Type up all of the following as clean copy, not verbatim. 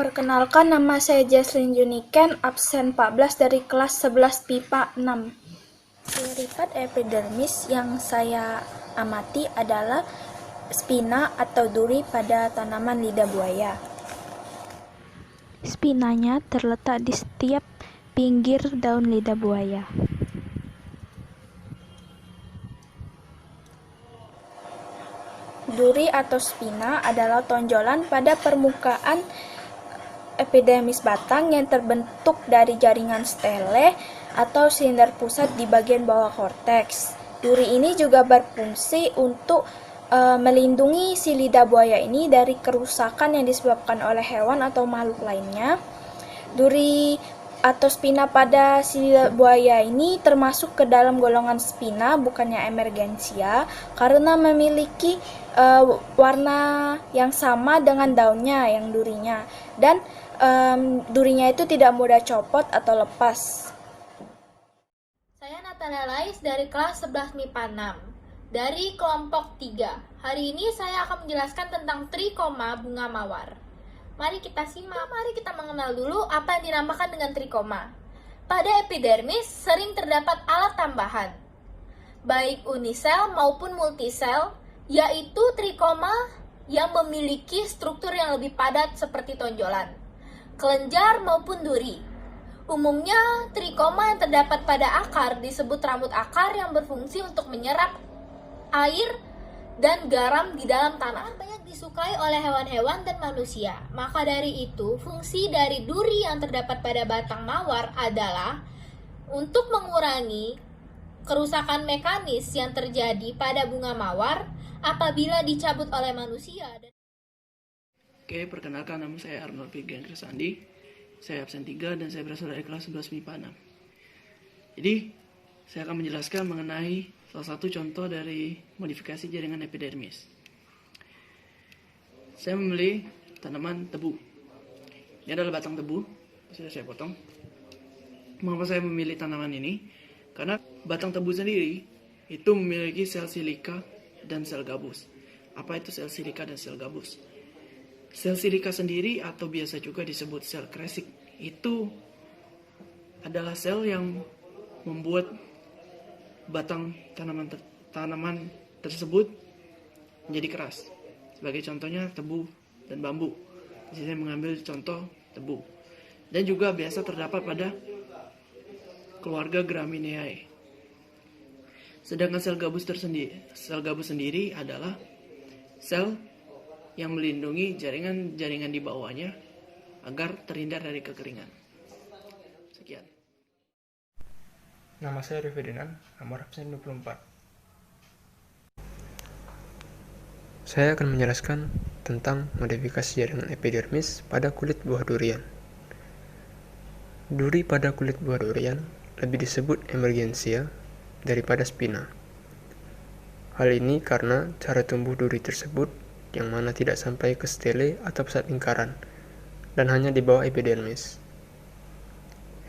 Perkenalkan, nama saya Jesslyn Juniken, absen 14 dari kelas 11 PIPA 6. Sirikat epidermis yang saya amati adalah spina atau duri pada tanaman lidah buaya. Spinanya terletak di setiap pinggir daun lidah buaya. Duri atau spina adalah tonjolan pada permukaan epidermis batang yang terbentuk dari jaringan stele atau silinder pusat di bagian bawah korteks. Duri ini juga berfungsi untuk melindungi si lidah buaya ini dari kerusakan yang disebabkan oleh hewan atau makhluk lainnya. Duri atau spina pada si lidah buaya ini termasuk ke dalam golongan spina, bukannya emergensia, karena memiliki warna yang sama dengan daunnya, yang durinya, dan durinya itu tidak mudah copot atau lepas. Saya Natalia Lais dari kelas 11 MIPA 6 dari kelompok 3. Hari ini saya akan menjelaskan tentang trikoma bunga mawar. Mari kita simak, mari kita mengenal dulu apa yang dinamakan dengan trikoma. Pada epidermis sering terdapat alat tambahan, baik unisel maupun multisel, yaitu trikoma yang memiliki struktur yang lebih padat seperti tonjolan, kelenjar maupun duri. Umumnya, trikoma yang terdapat pada akar disebut rambut akar yang berfungsi untuk menyerap air dan garam di dalam tanah. Banyak disukai oleh hewan-hewan dan manusia. Maka dari itu, fungsi dari duri yang terdapat pada batang mawar adalah untuk mengurangi kerusakan mekanis yang terjadi pada bunga mawar apabila dicabut oleh manusia. Oke, perkenalkan, nama saya Arnold Pigan Krisandi. Saya absen 3 dan saya berasal dari kelas 11 MIPA 6. Jadi, saya akan menjelaskan mengenai salah satu contoh dari modifikasi jaringan epidermis. Saya memilih tanaman tebu. Ini adalah batang tebu, sudah saya potong. Mengapa saya memilih tanaman ini? Karena batang tebu sendiri itu memiliki sel silika dan sel gabus. Apa itu sel silika dan sel gabus? Sel silika sendiri atau biasa juga disebut sel kresik itu adalah sel yang membuat batang tanaman tersebut menjadi keras. Sebagai contohnya tebu dan bambu. Di sini saya mengambil contoh tebu. Dan juga biasa terdapat pada keluarga Gramineae. Sedangkan sel gabus sendiri adalah sel yang melindungi jaringan di bawahnya agar terhindar dari kekeringan. Sekian. Nama saya Rio Ferdinand, nomor absen 24. Saya akan menjelaskan tentang modifikasi jaringan epidermis pada kulit buah durian. Duri pada kulit buah durian lebih disebut emergensia daripada spina. Hal ini karena cara tumbuh duri tersebut yang mana tidak sampai ke stele atau pusat lingkaran dan hanya di bawah epidermis.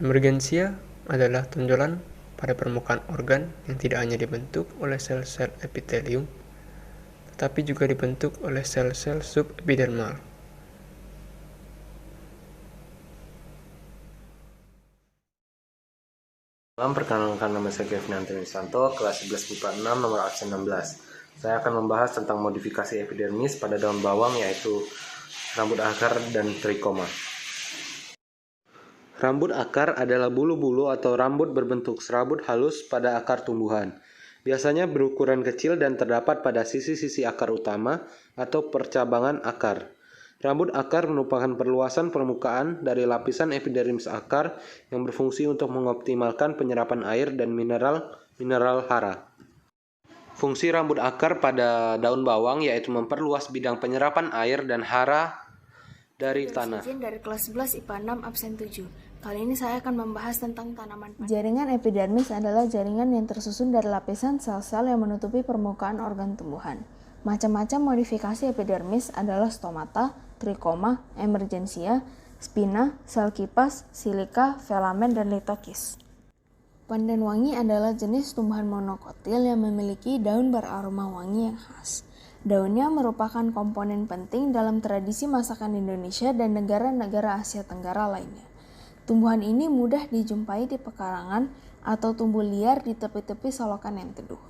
Emergensia adalah tonjolan pada permukaan organ yang tidak hanya dibentuk oleh sel-sel epitelium, tetapi juga dibentuk oleh sel-sel subepidermal. Salam, perkenalkan, nama saya Kevin Antoni Santo, kelas 11 MIPA 6, nomor absen 16. Saya akan membahas tentang modifikasi epidermis pada daun bawang, yaitu rambut akar dan trikoma. Rambut akar adalah bulu-bulu atau rambut berbentuk serabut halus pada akar tumbuhan. Biasanya berukuran kecil dan terdapat pada sisi-sisi akar utama atau percabangan akar. Rambut akar merupakan perluasan permukaan dari lapisan epidermis akar yang berfungsi untuk mengoptimalkan penyerapan air dan mineral hara. Fungsi rambut akar pada daun bawang yaitu memperluas bidang penyerapan air dan hara dari tanah. Dari kelas 11 IPA 6 absen 7. Kali ini saya akan membahas tentang tanaman. Jaringan epidermis adalah jaringan yang tersusun dari lapisan sel-sel yang menutupi permukaan organ tumbuhan. Macam-macam modifikasi epidermis adalah stomata, trikoma, emergensia, spina, sel kipas, silika, filamen, dan litokis. Pandan wangi adalah jenis tumbuhan monokotil yang memiliki daun beraroma wangi yang khas. Daunnya merupakan komponen penting dalam tradisi masakan Indonesia dan negara-negara Asia Tenggara lainnya. Tumbuhan ini mudah dijumpai di pekarangan atau tumbuh liar di tepi-tepi solokan yang teduh.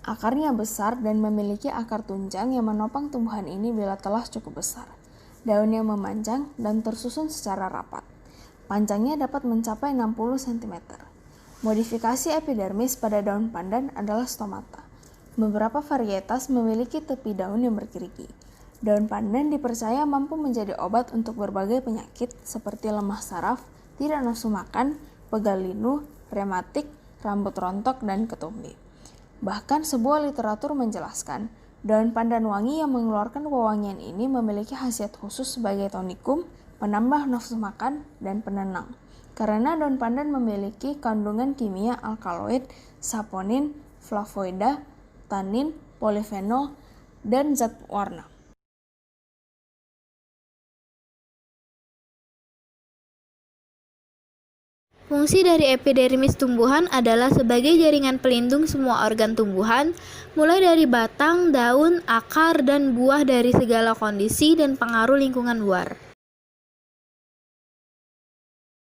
Akarnya besar dan memiliki akar tunjang yang menopang tumbuhan ini bila telah cukup besar. Daunnya memanjang dan tersusun secara rapat. Panjangnya dapat mencapai 60 cm. Modifikasi epidermis pada daun pandan adalah stomata. Beberapa varietas memiliki tepi daun yang bergerigi. Daun pandan dipercaya mampu menjadi obat untuk berbagai penyakit seperti lemah saraf, tidak nafsu makan, pegal linu, rematik, rambut rontok, dan ketumbe. Bahkan sebuah literatur menjelaskan, daun pandan wangi yang mengeluarkan wewangian ini memiliki khasiat khusus sebagai tonikum, penambah nafsu makan, dan penenang. Karena daun pandan memiliki kandungan kimia alkaloid, saponin, flavoida, tanin, polifenol, dan zat warna. Fungsi dari epidermis tumbuhan adalah sebagai jaringan pelindung semua organ tumbuhan, mulai dari batang, daun, akar, dan buah dari segala kondisi dan pengaruh lingkungan luar.